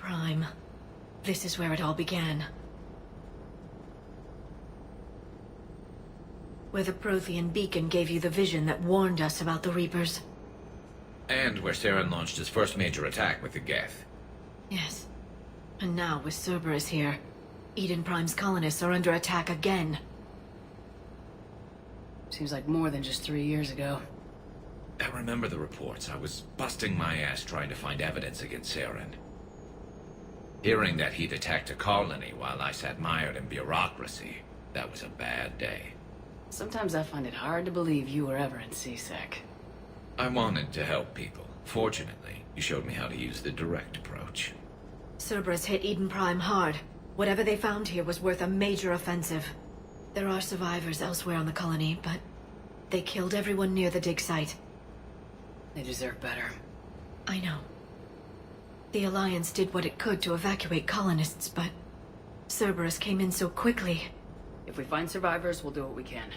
Prime. This is where it all began. Where the Prothean beacon gave you the vision that warned us about the Reapers. And where Saren launched his first major attack with the Geth. Yes. And now, with Cerberus here, Eden Prime's colonists are under attack again. Seems like more than just 3 years ago. I remember the reports. I was busting my ass trying to find evidence against Saren. Hearing that he'd attacked a colony while I sat mired in bureaucracy, that was a bad day. Sometimes I find it hard to believe you were ever in CSEC. I wanted to help people. Fortunately, you showed me how to use the direct approach. Cerberus hit Eden Prime hard. Whatever they found here was worth a major offensive. There are survivors elsewhere on the colony, but they killed everyone near the dig site. They deserve better. I know. The Alliance did what it could to evacuate colonists, but Cerberus came in so quickly. If we find survivors, we'll do what we can.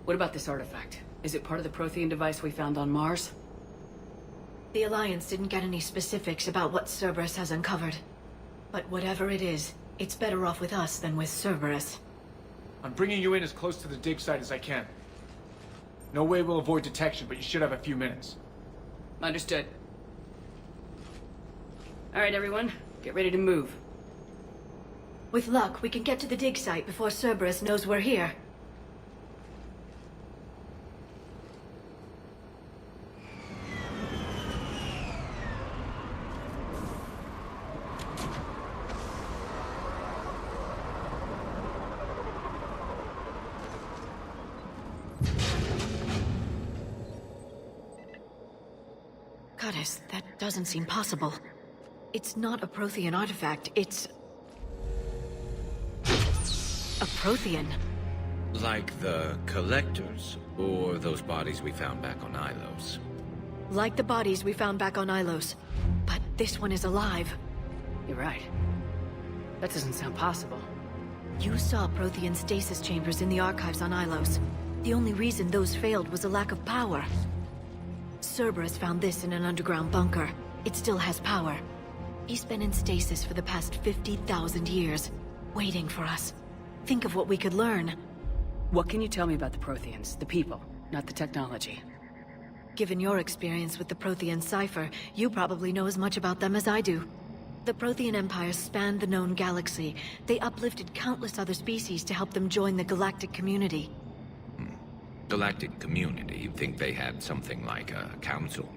What about this artifact? Is it part of the Prothean device we found on Mars? The Alliance didn't get any specifics about what Cerberus has uncovered. But whatever it is, it's better off with us than with Cerberus. I'm bringing you in as close to the dig site as I can. No way we'll avoid detection, but you should have a few minutes. Understood. All right, everyone. Get ready to move. With luck, we can get to the dig site before Cerberus knows we're here. Goddess, that doesn't seem possible. It's not a Prothean artifact, it's... a Prothean. Like the Collectors, or those bodies we found back on Ilos. Like the bodies we found back on Ilos. But this one is alive. You're right. That doesn't sound possible. You saw Prothean stasis chambers in the archives on Ilos. The only reason those failed was a lack of power. Cerberus found this in an underground bunker. It still has power. He's been in stasis for the past 50,000 years, waiting for us. Think of what we could learn. What can you tell me about the Protheans, the people, not the technology? Given your experience with the Prothean cipher, you probably know as much about them as I do. The Prothean Empire spanned the known galaxy. They uplifted countless other species to help them join the galactic community. Galactic community, you'd think they had something like a council.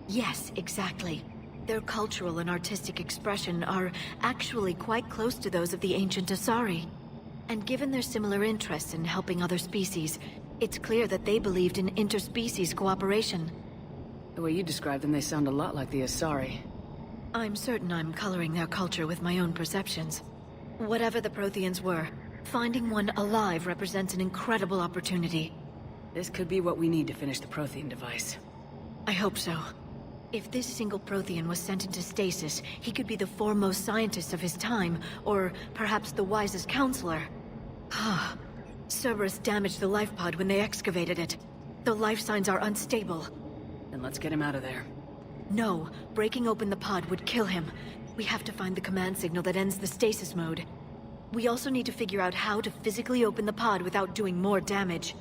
Yes, exactly. Their cultural and artistic expression are actually quite close to those of the ancient Asari. And given their similar interests in helping other species, it's clear that they believed in interspecies cooperation. The way you describe them, they sound a lot like the Asari. I'm certain I'm coloring their culture with my own perceptions. Whatever the Protheans were, finding one alive represents an incredible opportunity. This could be what we need to finish the Prothean device. I hope so. If this single Prothean was sent into stasis, he could be the foremost scientist of his time, or perhaps the wisest counselor. Cerberus damaged the life pod when they excavated it. The life signs are unstable. Then let's get him out of there. No, breaking open the pod would kill him. We have to find the command signal that ends the stasis mode. We also need to figure out how to physically open the pod without doing more damage.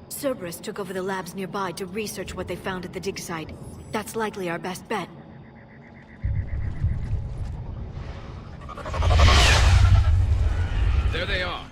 Cerberus took over the labs nearby to research what they found at the dig site. That's likely our best bet. There they are.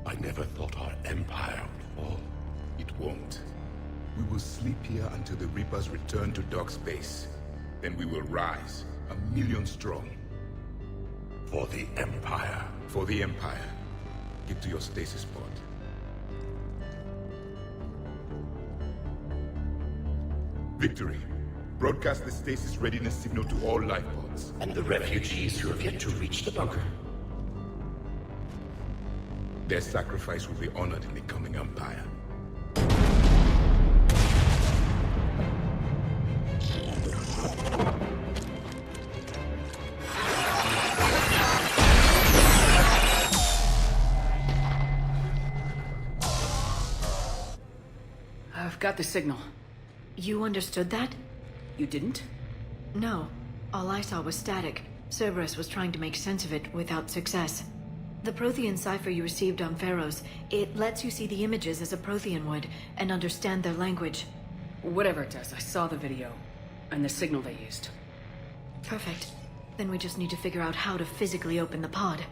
I never thought our empire would fall. It won't. We will sleep here until the Reapers return to dark space. Then we will rise, 1,000,000 strong. For the Empire. For the Empire. Get to your stasis pod. Victory. Broadcast the stasis readiness signal to all life pods. And the refugees who have yet to reach the bunker. Their sacrifice will be honored in the coming Empire. I've got the signal. You understood that? You didn't? No. All I saw was static. Cerberus was trying to make sense of it without success. The Prothean cipher you received on Pharaohs, it lets you see the images as a Prothean would, and understand their language. Whatever it does, I saw the video. And the signal they used. Perfect. Then we just need to figure out how to physically open the pod.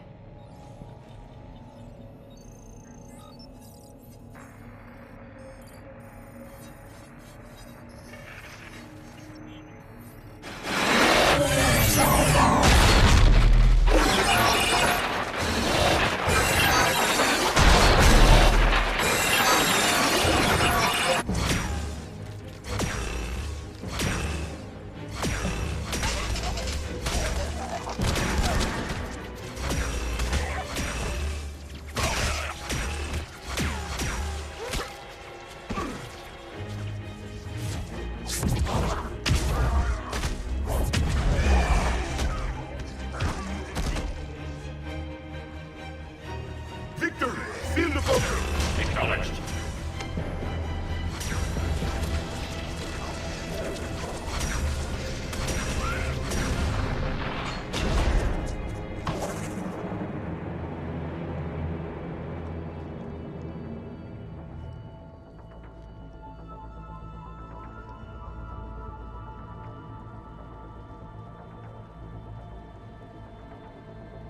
Victory! Seal the bunker! Acknowledged.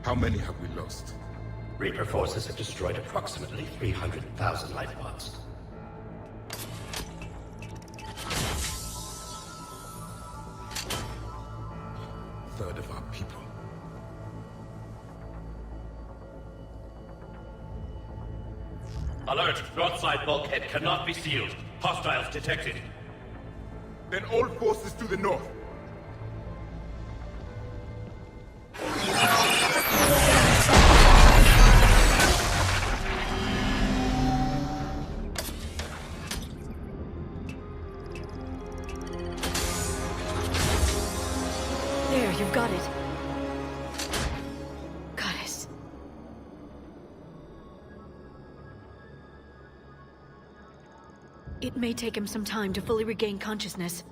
How many have we lost? Reaper forces have destroyed approximately 300,000 life pods. Third of our people. Alert! North-side bulkhead cannot be sealed. Hostiles detected. Then all forces to the north. There, you've got it. Goddess. It may take him some time to fully regain consciousness.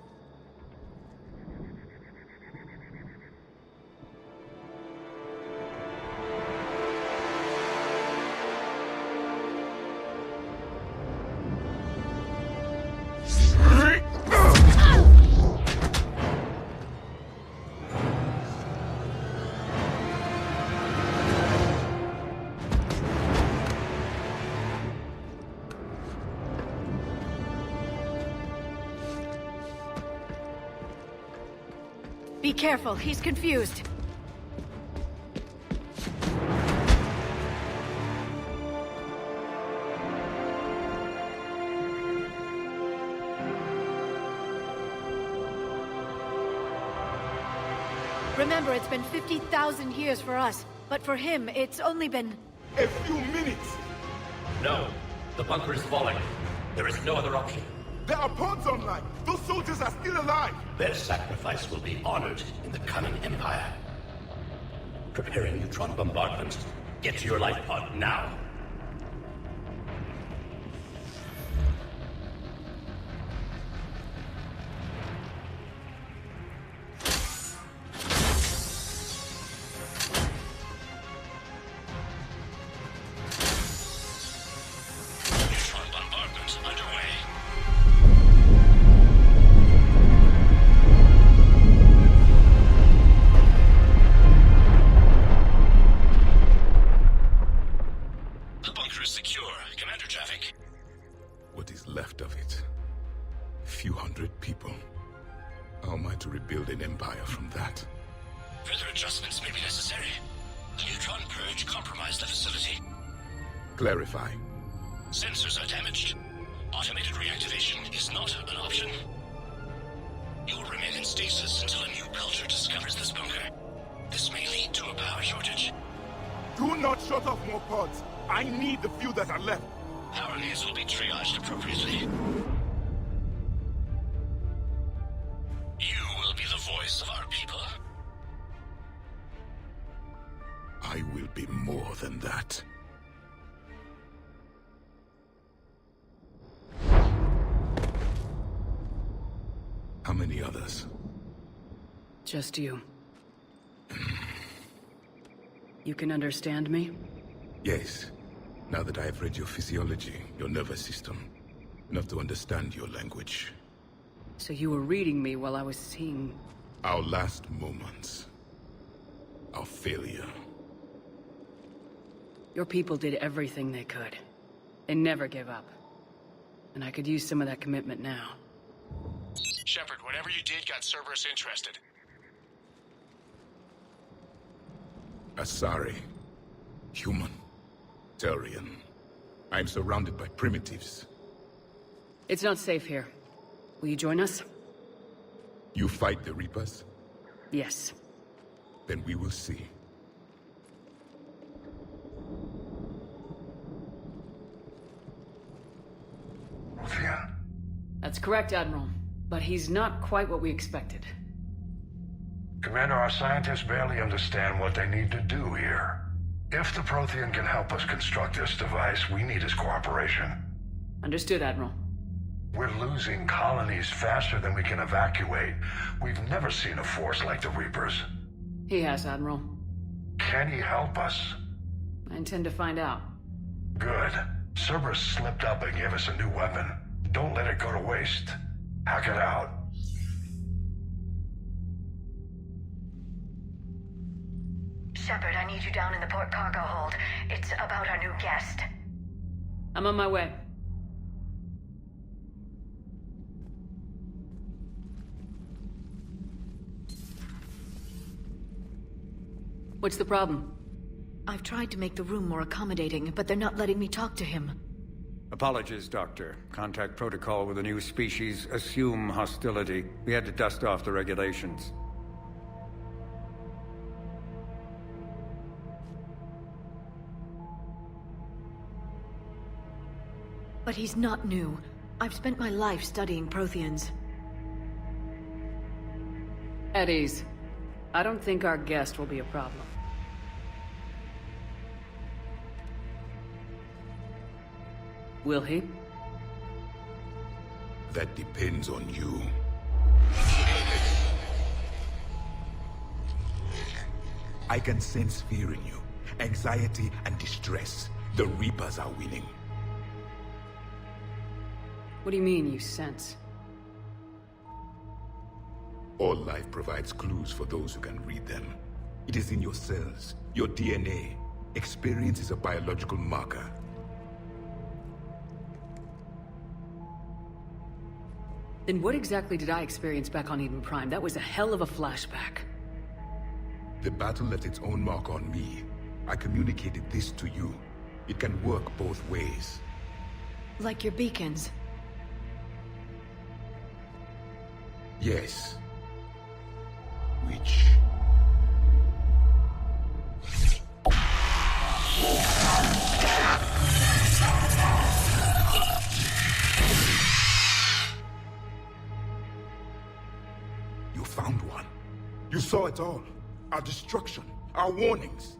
Be careful, he's confused. Remember, it's been 50,000 years for us, but for him, it's only been... A few minutes! No. The bunker is falling. There is no other option. There are pods online! Those soldiers are still alive! Their sacrifice will be honored in the coming Empire. Preparing neutron bombardment. Get to your life pod now. Neutron bombardment underway. The bunker is secure. Commander traffic. What is left of it? A few hundred people. How am I to rebuild an empire from that? Further adjustments may be necessary. The neutron purge compromised the facility. Clarify. Sensors are damaged. Automated reactivation is not an option. You will remain in stasis until a new culture discovers this bunker. This may lead to a power shortage. Do not shut off more pods. I need the few that are left. Power needs will be triaged appropriately. You will be the voice of our people. I will be more than that. How many others? Just you. You can understand me? Yes. Now that I have read your physiology, your nervous system, enough to understand your language. So you were reading me while I was seeing... Our last moments. Our failure. Your people did everything they could. They never gave up. And I could use some of that commitment now. Shepard, whatever you did got Cerberus interested. Asari. Human. Turian. I'm surrounded by primitives. It's not safe here. Will you join us? You fight the Reapers? Yes. Then we will see. Ruthless. That's correct, Admiral. But he's not quite what we expected. Commander, our scientists barely understand what they need to do here. If the Prothean can help us construct this device, we need his cooperation. Understood, Admiral. We're losing colonies faster than we can evacuate. We've never seen a force like the Reapers. He has, Admiral. Can he help us? I intend to find out. Good. Cerberus slipped up and gave us a new weapon. Don't let it go to waste. Hack it out. Shepard, I need you down in the port cargo hold. It's about our new guest. I'm on my way. What's the problem? I've tried to make the room more accommodating, but they're not letting me talk to him. Apologies, Doctor. Contact protocol with a new species. Assume hostility. We had to dust off the regulations. But he's not new. I've spent my life studying Protheans. At ease. I don't think our guest will be a problem. Will he? That depends on you. I can sense fear in you. Anxiety and distress. The Reapers are winning. What do you mean, you sense? All life provides clues for those who can read them. It is in your cells, your DNA. Experience is a biological marker. Then what exactly did I experience back on Eden Prime? That was a hell of a flashback. The battle left its own mark on me. I communicated this to you. It can work both ways. Like your beacons. Yes. Which... You found one. You saw it all. Our destruction, our warnings.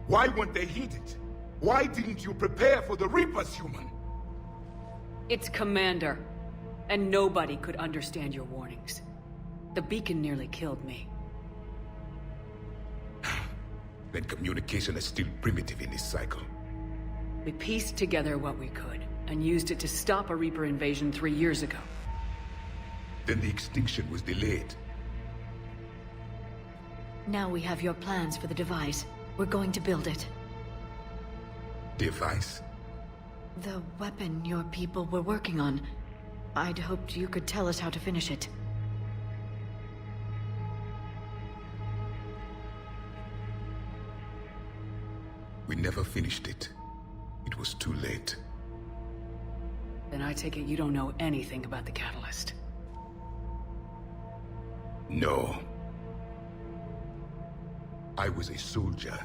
Why weren't they heeded? Why didn't you prepare for the Reapers, human? It's Commander. And nobody could understand your warnings. The beacon nearly killed me. Then communication is still primitive in this cycle. We pieced together what we could, and used it to stop a Reaper invasion 3 years ago. Then the extinction was delayed. Now we have your plans for the device. We're going to build it. Device? The weapon your people were working on. I'd hoped you could tell us how to finish it. We never finished it. It was too late. Then I take it you don't know anything about the catalyst. No. I was a soldier,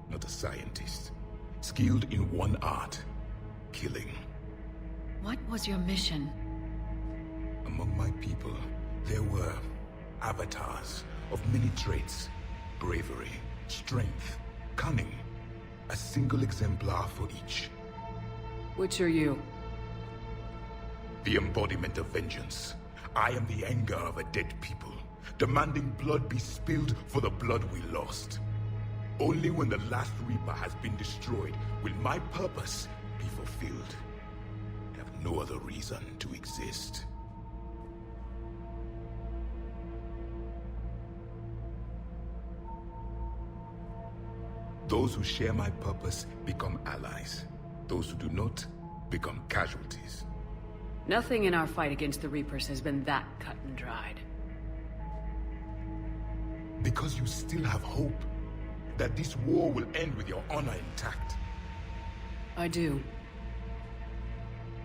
not a scientist. Skilled in one art, killing. What was your mission? Among my people, there were avatars of many traits. Bravery, strength, cunning. A single exemplar for each. Which are you? The embodiment of vengeance. I am the anger of a dead people, demanding blood be spilled for the blood we lost. Only when the last Reaper has been destroyed will my purpose be fulfilled. I have no other reason to exist. Those who share my purpose become allies. Those who do not become casualties. Nothing in our fight against the Reapers has been that cut and dried. Because you still have hope that this war will end with your honor intact. I do.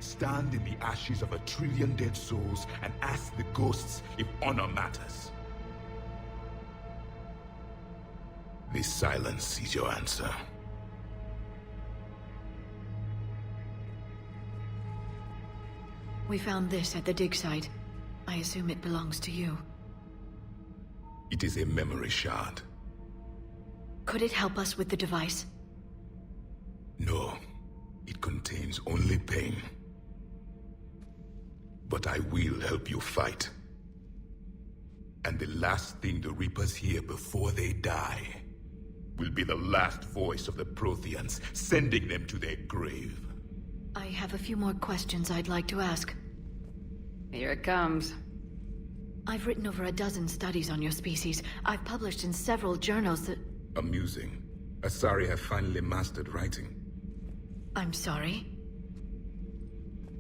Stand in the ashes of 1 trillion dead souls and ask the ghosts if honor matters. This silence is your answer. We found this at the dig site. I assume it belongs to you. It is a memory shard. Could it help us with the device? No, it contains only pain. But I will help you fight. And the last thing the Reapers hear before they die will be the last voice of the Protheans, sending them to their grave. I have a few more questions I'd like to ask. Here it comes. I've written over a dozen studies on your species. I've published in several journals that... Amusing. Asari have finally mastered writing. I'm sorry?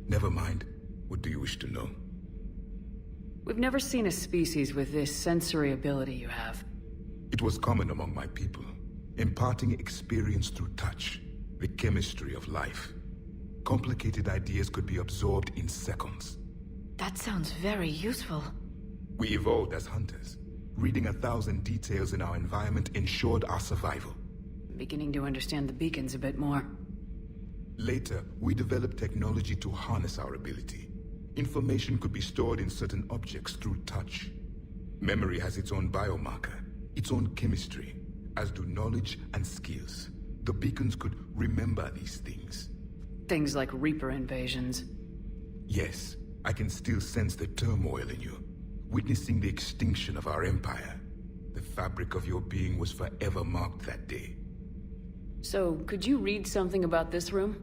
Never mind. What do you wish to know? We've never seen a species with this sensory ability you have. It was common among my people, imparting experience through touch, the chemistry of life. Complicated ideas could be absorbed in seconds. That sounds very useful. We evolved as hunters. Reading 1,000 details in our environment ensured our survival. I'm beginning to understand the beacons a bit more. Later, we developed technology to harness our ability. Information could be stored in certain objects through touch. Memory has its own biomarker, its own chemistry, as do knowledge and skills. The beacons could remember these things. Things like Reaper invasions. Yes, I can still sense the turmoil in you, witnessing the extinction of our empire. The fabric of your being was forever marked that day. So, could you read something about this room?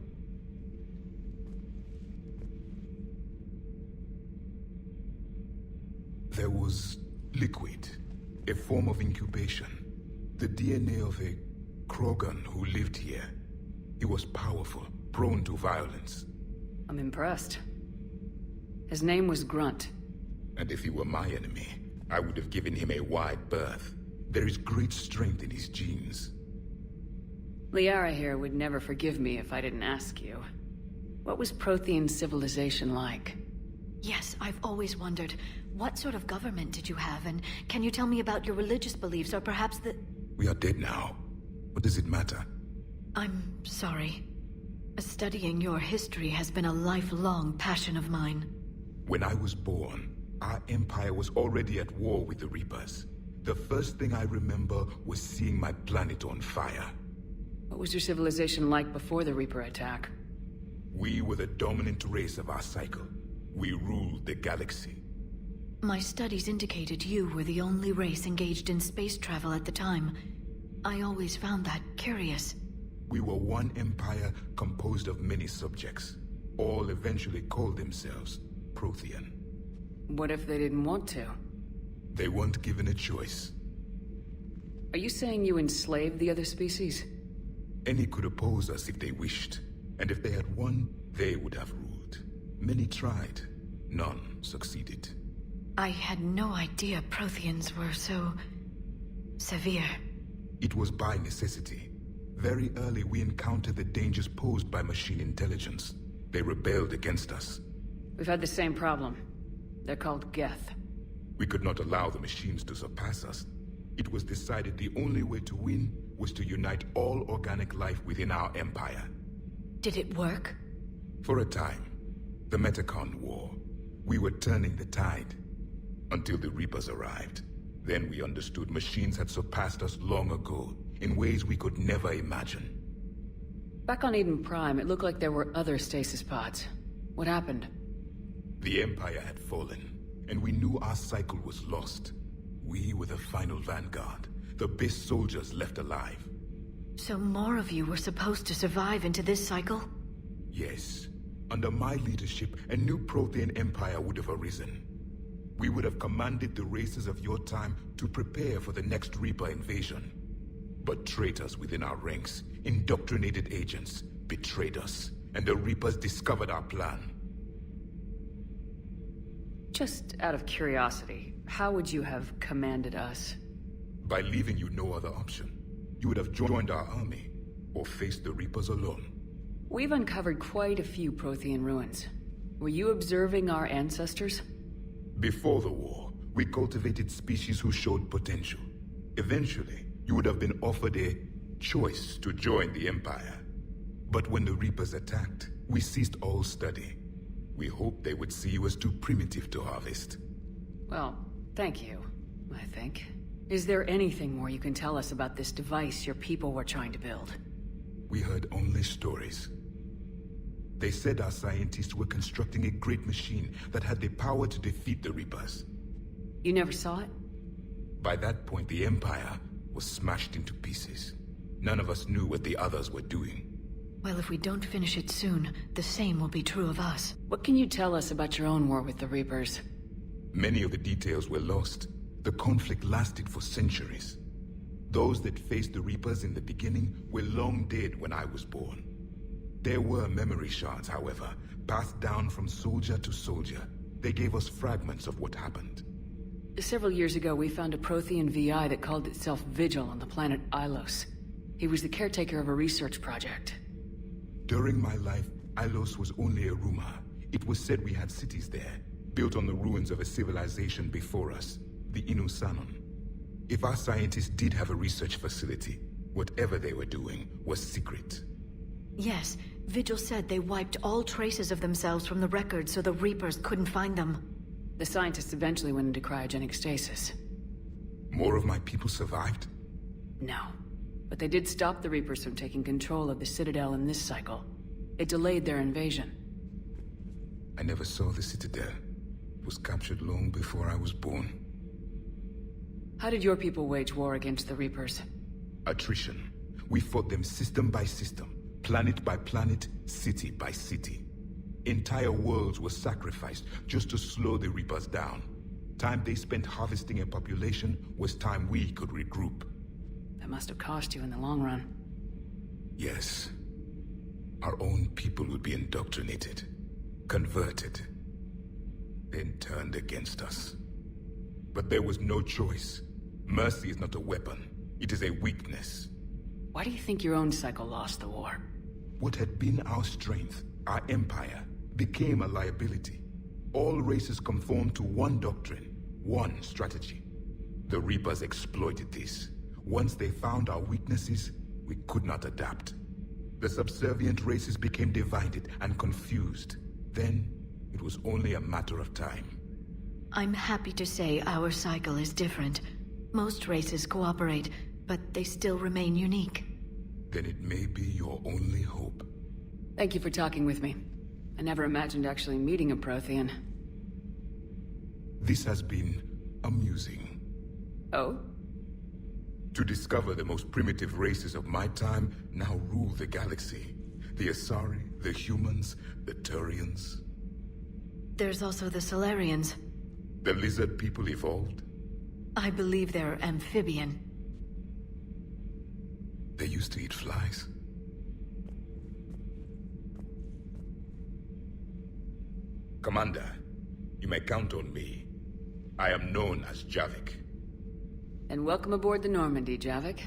There was liquid, a form of incubation. The DNA of a Krogan who lived here. He was powerful, prone to violence. I'm impressed. His name was Grunt. And if he were my enemy, I would have given him a wide berth. There is great strength in his genes. Liara here would never forgive me if I didn't ask you. What was Prothean civilization like? Yes, I've always wondered, what sort of government did you have, and can you tell me about your religious beliefs, or perhaps the... We are dead now. What does it matter? I'm sorry. Studying your history has been a lifelong passion of mine. When I was born, our empire was already at war with the Reapers. The first thing I remember was seeing my planet on fire. What was your civilization like before the Reaper attack? We were the dominant race of our cycle. We ruled the galaxy. My studies indicated you were the only race engaged in space travel at the time. I always found that curious. We were one empire composed of many subjects. All eventually called themselves Prothean. What if they didn't want to? They weren't given a choice. Are you saying you enslaved the other species? Any could oppose us if they wished. And if they had won, they would have ruled. Many tried. None succeeded. I had no idea Protheans were so... severe. It was by necessity. Very early we encountered the dangers posed by machine intelligence. They rebelled against us. We've had the same problem. They're called Geth. We could not allow the machines to surpass us. It was decided the only way to win was to unite all organic life within our empire. Did it work? For a time. The Metacon War. We were turning the tide. Until the Reapers arrived. Then we understood machines had surpassed us long ago, in ways we could never imagine. Back on Eden Prime, it looked like there were other stasis pods. What happened? The Empire had fallen, and we knew our cycle was lost. We were the final vanguard, the best soldiers left alive. So more of you were supposed to survive into this cycle? Yes. Under my leadership, a new Prothean empire would have arisen. We would have commanded the races of your time to prepare for the next Reaper invasion. But traitors within our ranks, indoctrinated agents, betrayed us, and the Reapers discovered our plan. Just out of curiosity, how would you have commanded us? By leaving you no other option. You would have joined our army, or faced the Reapers alone. We've uncovered quite a few Prothean ruins. Were you observing our ancestors? Before the war, we cultivated species who showed potential. Eventually, you would have been offered a choice to join the Empire. But when the Reapers attacked, we ceased all study. We hoped they would see you as too primitive to harvest. Well, thank you, I think. Is there anything more you can tell us about this device your people were trying to build? We heard only stories. They said our scientists were constructing a great machine that had the power to defeat the Reapers. You never saw it? By that point, the Empire was smashed into pieces. None of us knew what the others were doing. Well, if we don't finish it soon, the same will be true of us. What can you tell us about your own war with the Reapers? Many of the details were lost. The conflict lasted for centuries. Those that faced the Reapers in the beginning were long dead when I was born. There were memory shards, however, passed down from soldier to soldier. They gave us fragments of what happened. Several years ago, we found a Prothean VI that called itself Vigil on the planet Ilos. He was the caretaker of a research project. During my life, Ilos was only a rumor. It was said we had cities there, built on the ruins of a civilization before us, the Inusanon. If our scientists did have a research facility, whatever they were doing was secret. Yes, Vigil said they wiped all traces of themselves from the records so the Reapers couldn't find them. The scientists eventually went into cryogenic stasis. More of my people survived? No. But they did stop the Reapers from taking control of the Citadel in this cycle. It delayed their invasion. I never saw the Citadel. It was captured long before I was born. How did your people wage war against the Reapers? Attrition. We fought them system by system, planet by planet, city by city. Entire worlds were sacrificed just to slow the Reapers down. Time they spent harvesting a population was time we could regroup. That must have cost you in the long run. Yes. Our own people would be indoctrinated, converted, then turned against us. But there was no choice. Mercy is not a weapon. It is a weakness. Why do you think your own cycle lost the war? What had been our strength, our empire, became a liability. All races conformed to one doctrine, one strategy. The Reapers exploited this. Once they found our weaknesses, we could not adapt. The subservient races became divided and confused. Then, it was only a matter of time. I'm happy to say our cycle is different. Most races cooperate, but they still remain unique. Then it may be your only hope. Thank you for talking with me. I never imagined actually meeting a Prothean. This has been amusing. Oh? To discover the most primitive races of my time now rule the galaxy. The Asari, the humans, the Turians. There's also the Solarians. The lizard people evolved. I believe they're amphibian. They used to eat flies. Commander, you may count on me. I am known as Javik. And welcome aboard the Normandy, Javik.